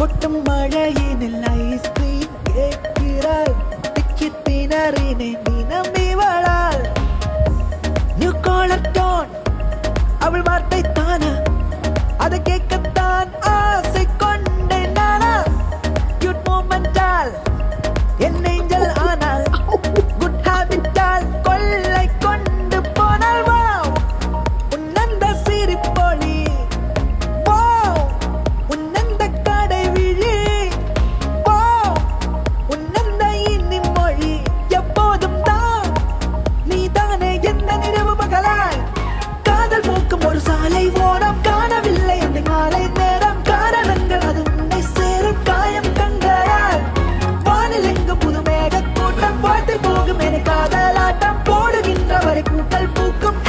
கொட்டும் மழையினில் ஐஸ்கிரீம் கேட்கிறாள். திக்கி திணறினே தினம் இவளால். நியூ காலர் டோன் அவள் வார்த்தை தானா, அதை கேட்கத்தான் ஆசை கொண்டேன் நானா. கியூட் மூமெண்டால் என் ஏஞ்சல் ஆனால், குட் ஹேபிட்டால் கொள்ளை கொண்டு போனால். வாவ் உன்னந்த சிரிப்பொழி, வாவ் உன்னந்த கடை விழி, வாவ் உன்னந்த இனி மொழி. எப்போதும் தான் நீதானே எந்த நினைவு பகலாய். காதல் மூக்கும் ஒரு சாலை ஓரம், காணவில்லை அந்த மாலை நேரம். காரணங்கள் அது உன்னை சேரும் காயம் கண்டால். வானில் எங்கு புது மேக கூட்டம், வாழ்த்து போகும் என காதலாட்டம் போடுகின்ற வரை பூக்கள் பூக்கும்.